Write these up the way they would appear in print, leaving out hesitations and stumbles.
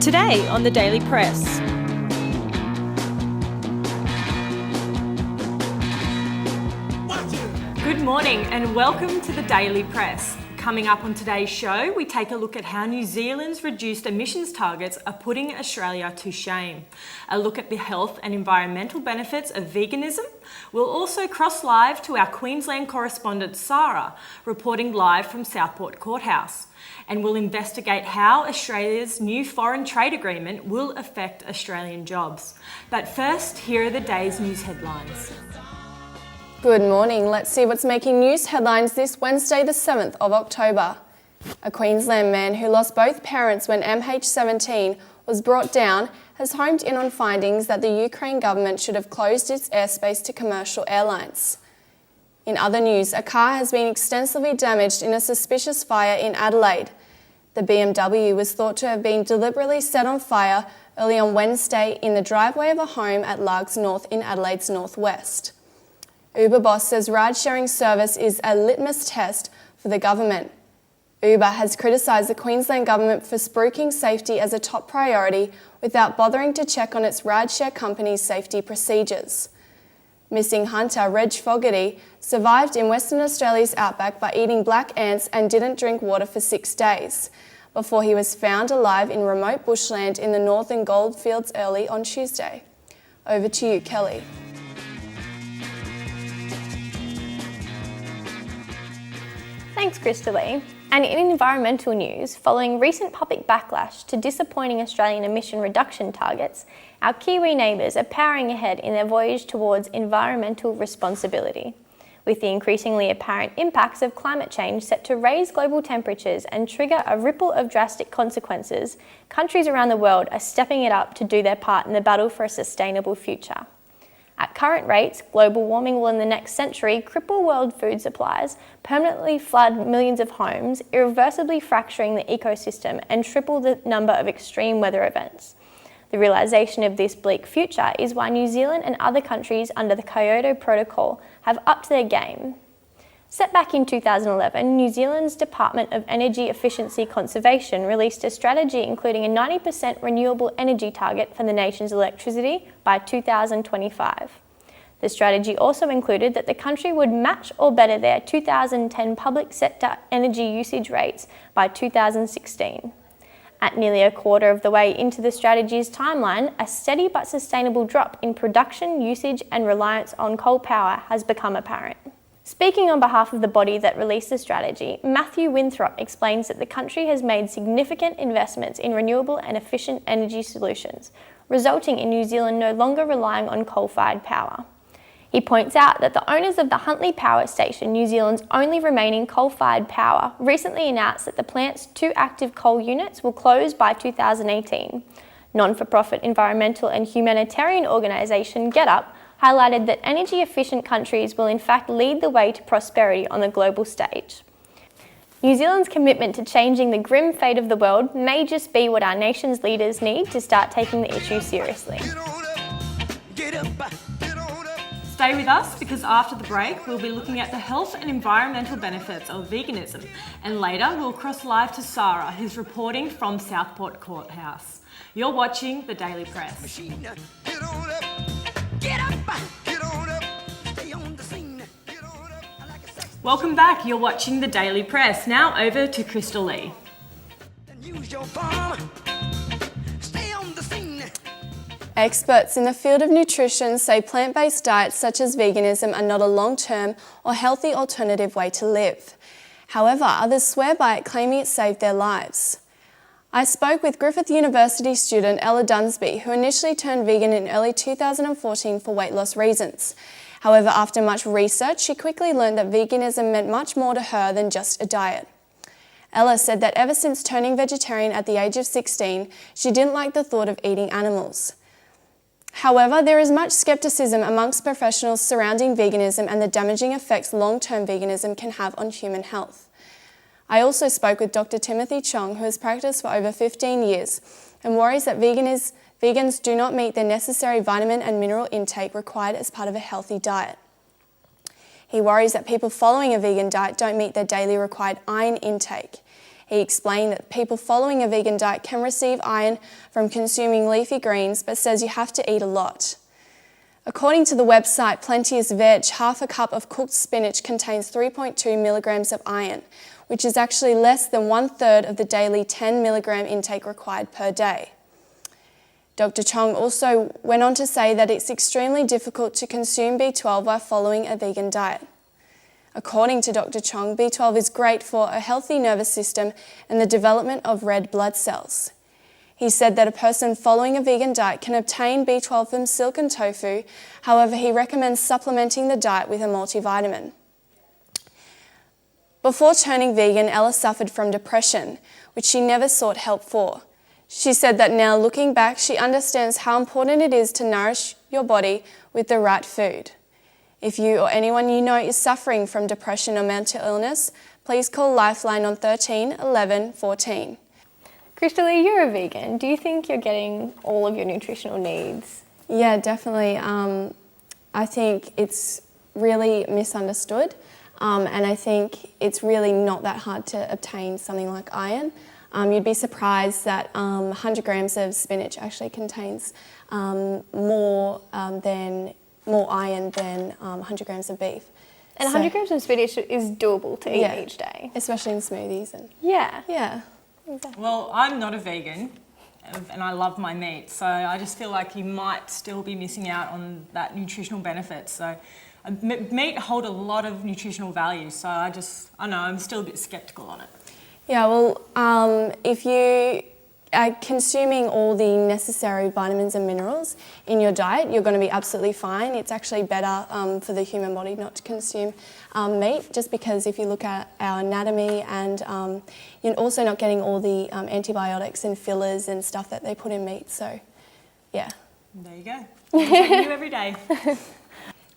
Today on the Daily Press. Good morning and welcome to the Daily Press. Coming up on today's show, we take a look at how New Zealand's reduced emissions targets are putting Australia to shame. A look at the health and environmental benefits of veganism. We'll also cross live to our Queensland correspondent Sarah, reporting live from Southport Courthouse. And we'll investigate how Australia's new foreign trade agreement will affect Australian jobs. But first, here are the day's news headlines. Good morning. Let's see what's making news headlines this Wednesday, the 7th of October. A Queensland man who lost both parents when MH17 was brought down has homed in on findings that the Ukraine government should have closed its airspace to commercial airlines. In other news, a car has been extensively damaged in a suspicious fire in Adelaide. The BMW was thought to have been deliberately set on fire early on Wednesday in the driveway of a home at Largs North in Adelaide's northwest. Uber boss says ride-sharing service is a litmus test for the government. Uber has criticised the Queensland government for spruiking safety as a top priority without bothering to check on its ride-share company's safety procedures. Missing hunter Reg Fogarty survived in Western Australia's outback by eating black ants and didn't drink water for 6 days, before he was found alive in remote bushland in the northern goldfields early on Tuesday. Over to you, Kelly. Thanks, Crystalie. And in environmental news, following recent public backlash to disappointing Australian emission reduction targets, our Kiwi neighbours are powering ahead in their voyage towards environmental responsibility. With the increasingly apparent impacts of climate change set to raise global temperatures and trigger a ripple of drastic consequences, countries around the world are stepping it up to do their part in the battle for a sustainable future. At current rates, global warming will in the next century cripple world food supplies, permanently flood millions of homes, irreversibly fracturing the ecosystem and triple the number of extreme weather events. The realisation of this bleak future is why New Zealand and other countries under the Kyoto Protocol have upped their game. Set back in 2011, New Zealand's Department of Energy Efficiency Conservation released a strategy including a 90% renewable energy target for the nation's electricity by 2025. The strategy also included that the country would match or better their 2010 public sector energy usage rates by 2016. At nearly a quarter of the way into the strategy's timeline, a steady but sustainable drop in production, usage and reliance on coal power has become apparent. Speaking on behalf of the body that released the strategy, Matthew Winthrop explains that the country has made significant investments in renewable and efficient energy solutions, resulting in New Zealand no longer relying on coal-fired power. He points out that the owners of the Huntly Power Station, New Zealand's only remaining coal-fired power, recently announced that the plant's 2 active coal units will close by 2018. Non-for-profit environmental and humanitarian organisation GetUp highlighted that energy-efficient countries will in fact lead the way to prosperity on the global stage. New Zealand's commitment to changing the grim fate of the world may just be what our nation's leaders need to start taking the issue seriously. Stay with us because after the break, we'll be looking at the health and environmental benefits of veganism. And later, we'll cross live to Sarah, who's reporting from Southport Courthouse. You're watching the Daily Press. Welcome back. You're watching the Daily Press. Now over to Crystalie. Experts in the field of nutrition say plant-based diets such as veganism are not a long-term or healthy alternative way to live. However, others swear by it, claiming it saved their lives. I spoke with Griffith University student Ella Dunsby, who initially turned vegan in early 2014 for weight loss reasons. However, after much research, she quickly learned that veganism meant much more to her than just a diet. Ella said that ever since turning vegetarian at the age of 16, she didn't like the thought of eating animals. However, there is much skepticism amongst professionals surrounding veganism and the damaging effects long-term veganism can have on human health. I also spoke with Dr. Timothy Chong, who has practiced for over 15 years and worries that vegans do not meet the necessary vitamin and mineral intake required as part of a healthy diet. He worries that people following a vegan diet don't meet their daily required iron intake. He explained that people following a vegan diet can receive iron from consuming leafy greens, but says you have to eat a lot. According to the website Plenteous Veg, half a cup of cooked spinach contains 3.2 milligrams of iron, which is actually less than 1/3 of the daily 10 milligram intake required per day. Dr. Chong also went on to say that it's extremely difficult to consume B12 while following a vegan diet. According to Dr. Chong, B12 is great for a healthy nervous system and the development of red blood cells. He said that a person following a vegan diet can obtain B12 from silk and tofu. However, he recommends supplementing the diet with a multivitamin. Before turning vegan, Ella suffered from depression, which she never sought help for. She said that now looking back, she understands how important it is to nourish your body with the right food. If you or anyone you know is suffering from depression or mental illness, please call Lifeline on 13 11 14. Crystal, you're a vegan. Do you think you're getting all of your nutritional needs? Yeah, definitely. I think it's really misunderstood, and I think it's really not that hard to obtain something like iron. You'd be surprised that 100 grams of spinach actually contains more iron than 100 grams of beef. And 100 grams of spinach is doable to eat each day. Especially in smoothies. Yeah. Well, I'm not a vegan and I love my meat, so I just feel like you might still be missing out on that nutritional benefit. So meat hold a lot of nutritional value, so I know, I'm still a bit sceptical on it. Yeah, well, if you are consuming all the necessary vitamins and minerals in your diet, you're going to be absolutely fine. It's actually better for the human body not to consume meat, just because if you look at our anatomy and you're also not getting all the antibiotics and fillers and stuff that they put in meat. So, yeah. There you go. Something new every day.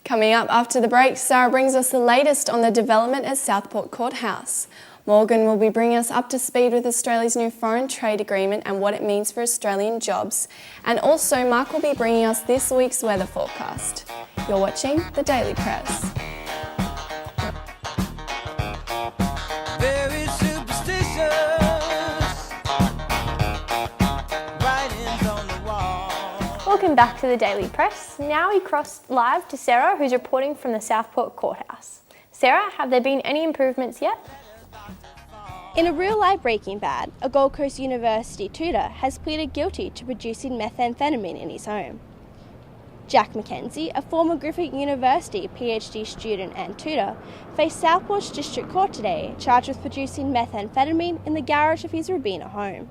Coming up after the break, Sarah brings us the latest on the development at Southport Courthouse. Morgan will be bringing us up to speed with Australia's new foreign trade agreement and what it means for Australian jobs. And also, Mark will be bringing us this week's weather forecast. You're watching The Daily Press. Very superstitious, writings on the wall. Welcome back to the Daily Press. Now we cross live to Sarah, who's reporting from the Southport Courthouse. Sarah, have there been any improvements yet? In a real-life Breaking Bad, a Gold Coast University tutor has pleaded guilty to producing methamphetamine in his home. Jack McKenzie, a former Griffith University PhD student and tutor, faced Southport's District Court today, charged with producing methamphetamine in the garage of his Robina home.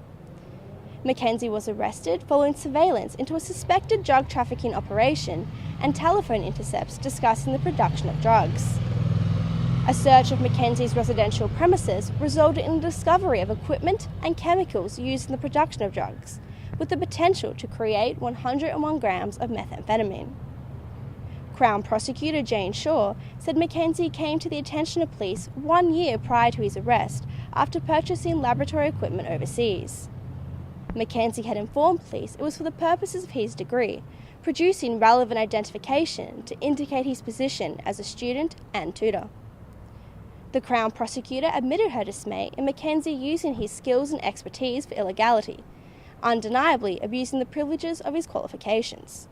McKenzie was arrested following surveillance into a suspected drug trafficking operation and telephone intercepts discussing the production of drugs. A search of Mackenzie's residential premises resulted in the discovery of equipment and chemicals used in the production of drugs, with the potential to create 101 grams of methamphetamine. Crown Prosecutor Jane Shaw said Mackenzie came to the attention of police 1 year prior to his arrest after purchasing laboratory equipment overseas. Mackenzie had informed police it was for the purposes of his degree, producing relevant identification to indicate his position as a student and tutor. The Crown Prosecutor admitted her dismay in Mackenzie using his skills and expertise for illegality, undeniably abusing the privileges of his qualifications.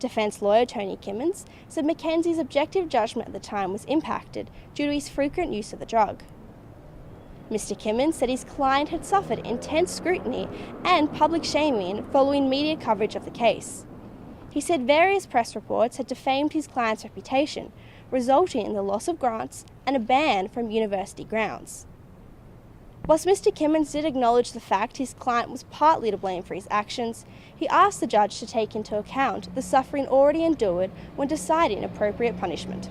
Defence lawyer Tony Kimmins said Mackenzie's objective judgment at the time was impacted due to his frequent use of the drug. Mr. Kimmins said his client had suffered intense scrutiny and public shaming following media coverage of the case. He said various press reports had defamed his client's reputation, resulting in the loss of grants and a ban from university grounds. Whilst Mr. Kimmins did acknowledge the fact his client was partly to blame for his actions, he asked the judge to take into account the suffering already endured when deciding appropriate punishment.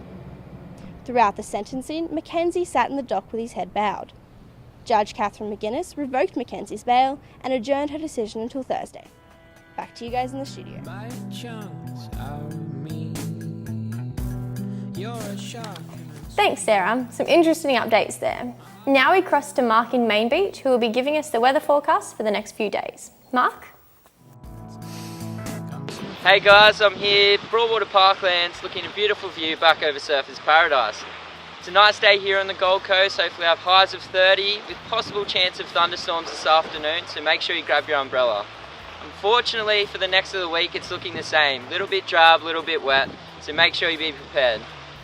Throughout the sentencing, Mackenzie sat in the dock with his head bowed. Judge Catherine McGuinness revoked Mackenzie's bail and adjourned her decision until Thursday. Back to you guys in the studio. My chunks are me. You're a shark. Thanks, Sarah. Some interesting updates there. Now we cross to Mark in Main Beach, who will be giving us the weather forecast for the next few days. Mark? Hey guys, I'm here, Broadwater Parklands, looking at a beautiful view back over Surfers Paradise. It's a nice day here on the Gold Coast. Hopefully we have highs of 30 with possible chance of thunderstorms this afternoon, so make sure you grab your umbrella. Unfortunately for the next of the week it's looking the same. Little bit drab, little bit wet, so make sure you be prepared.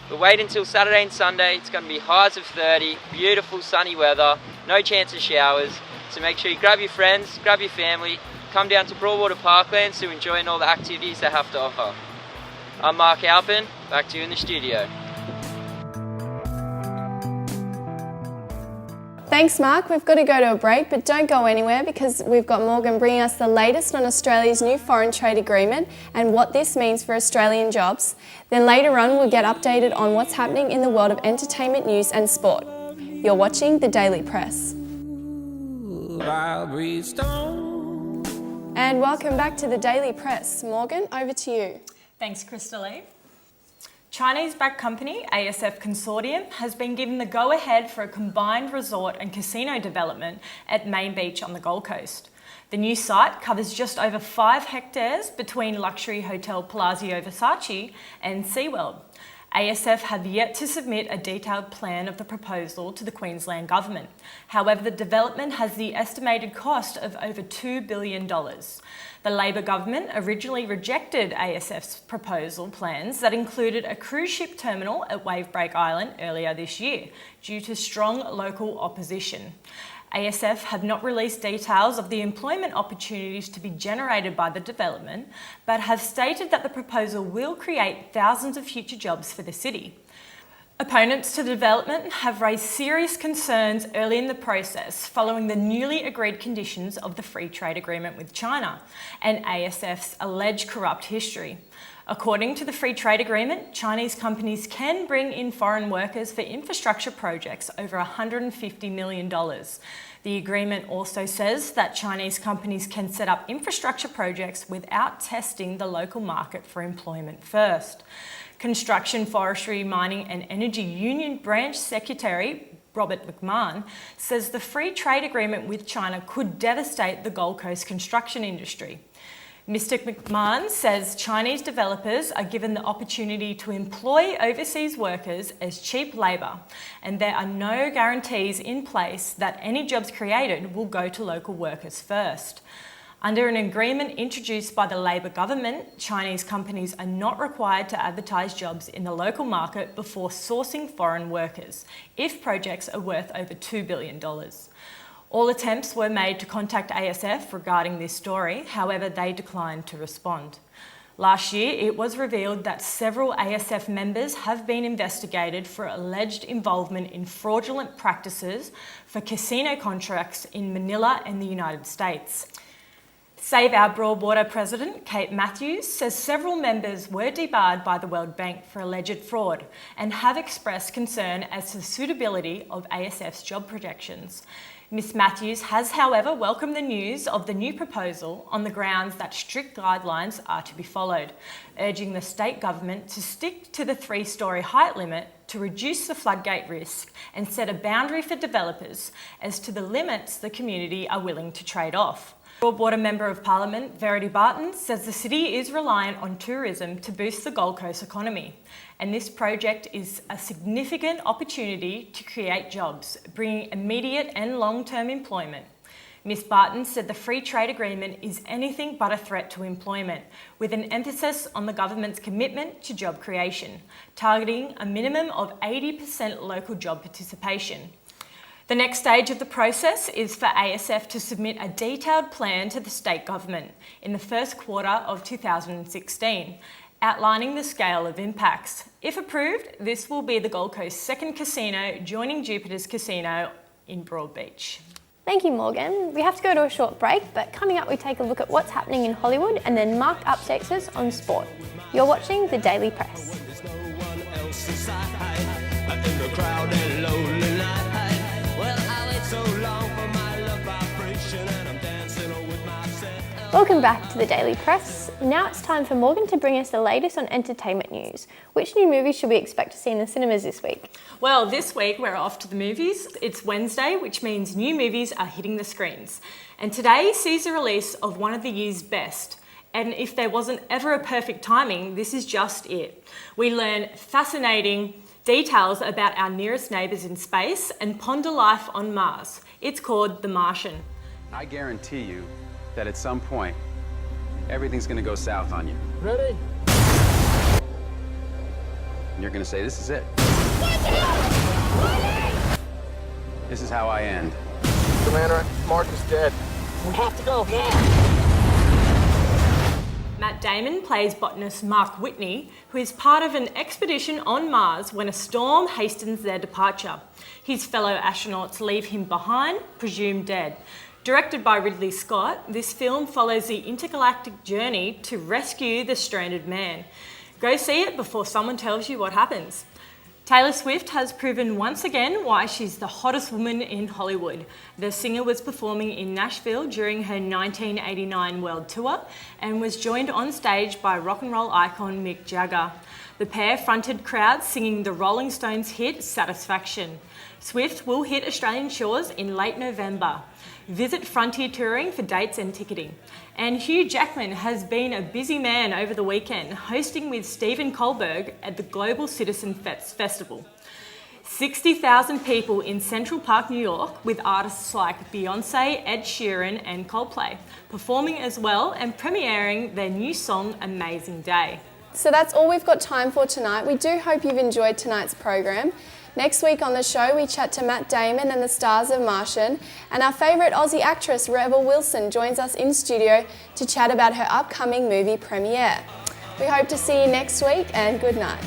But wait until Saturday and Sunday. It's going to be highs of 30, beautiful sunny weather, no chance of showers, so make sure you grab your friends, grab your family, come down to Broadwater Parklands to enjoy all the activities they have to offer. I'm Mark Alpin, back to you in the studio. Thanks, Mark. We've got to go to a break, but don't go anywhere because we've got Morgan bringing us the latest on Australia's new foreign trade agreement and what this means for Australian jobs. Then later on, we'll get updated on what's happening in the world of entertainment, news and sport. You're watching The Daily Press. I'll breathe stone. And welcome back to The Daily Press. Morgan, over to you. Thanks, Crystalie. Chinese-backed company ASF Consortium has been given the go-ahead for a combined resort and casino development at Main Beach on the Gold Coast. The new site covers just over 5 hectares between luxury hotel Palazzo Versace and SeaWorld. ASF have yet to submit a detailed plan of the proposal to the Queensland Government. However, the development has the estimated cost of over $2 billion. The Labor government originally rejected ASF's proposal plans that included a cruise ship terminal at Wavebreak Island earlier this year due to strong local opposition. ASF have not released details of the employment opportunities to be generated by the development, but have stated that the proposal will create thousands of future jobs for the city. Opponents to the development have raised serious concerns early in the process following the newly agreed conditions of the free trade agreement with China and ASF's alleged corrupt history. According to the free trade agreement, Chinese companies can bring in foreign workers for infrastructure projects over $150 million. The agreement also says that Chinese companies can set up infrastructure projects without testing the local market for employment first. Construction, Forestry, Mining and Energy Union Branch Secretary Robert McMahon says the free trade agreement with China could devastate the Gold Coast construction industry. Mr. McMahon says Chinese developers are given the opportunity to employ overseas workers as cheap labour, and there are no guarantees in place that any jobs created will go to local workers first. Under an agreement introduced by the Labor government, Chinese companies are not required to advertise jobs in the local market before sourcing foreign workers, if projects are worth over $2 billion. All attempts were made to contact ASF regarding this story, however they declined to respond. Last year, it was revealed that several ASF members have been investigated for alleged involvement in fraudulent practices for casino contracts in Manila and the United States. Save Our Broadwater President, Kate Matthews, says several members were debarred by the World Bank for alleged fraud and have expressed concern as to the suitability of ASF's job projections. Ms Matthews has, however, welcomed the news of the new proposal on the grounds that strict guidelines are to be followed, urging the state government to stick to the 3-storey height limit to reduce the floodgate risk and set a boundary for developers as to the limits the community are willing to trade off. Broadwater Member of Parliament Verity Barton says the city is reliant on tourism to boost the Gold Coast economy, and this project is a significant opportunity to create jobs, bringing immediate and long-term employment. Ms Barton said the free trade agreement is anything but a threat to employment, with an emphasis on the government's commitment to job creation, targeting a minimum of 80% local job participation. The next stage of the process is for ASF to submit a detailed plan to the state government in the first quarter of 2016, outlining the scale of impacts. If approved, this will be the Gold Coast's second casino, joining Jupiter's Casino in Broadbeach. Thank you, Morgan. We have to go to a short break, but coming up we take a look at what's happening in Hollywood and then Mark updates us on sport. You're watching The Daily Press. There's no one else inside in the crowded lonely night. Well, I wait so long for my love vibration and I'm dancing with myself. Welcome back to The Daily Press. Now it's time for Morgan to bring us the latest on entertainment news. Which new movies should we expect to see in the cinemas this week? Well, this week we're off to the movies. It's Wednesday, which means new movies are hitting the screens. And today sees the release of one of the year's best, And if there wasn't ever a perfect timing, this is just it. We learn fascinating details about our nearest neighbours in space and ponder life on Mars. It's called The Martian. I guarantee you that at some point, everything's gonna go south on you. Ready? And you're gonna say, this is it. This is how I end. Commander, Mark is dead. We have to go now. Matt Damon plays botanist Mark Whitney, who is part of an expedition on Mars when a storm hastens their departure. His fellow astronauts leave him behind, presumed dead. Directed by Ridley Scott, this film follows the intergalactic journey to rescue the stranded man. Go see it before someone tells you what happens. Taylor Swift has proven once again why she's the hottest woman in Hollywood. The singer was performing in Nashville during her 1989 world tour and was joined on stage by rock and roll icon Mick Jagger. The pair fronted crowds singing the Rolling Stones hit Satisfaction. Swift will hit Australian shores in late November. Visit Frontier Touring for dates and ticketing. And Hugh Jackman has been a busy man over the weekend, hosting with Stephen Colbert at the Global Citizen Festival. 60,000 people in Central Park, New York, with artists like Beyonce, Ed Sheeran and Coldplay, performing as well and premiering their new song, Amazing Day. So that's all we've got time for tonight. We do hope you've enjoyed tonight's program. Next week on the show, we chat to Matt Damon and the stars of Martian, and our favourite Aussie actress, Rebel Wilson, joins us in studio to chat about her upcoming movie premiere. We hope to see you next week, and good night.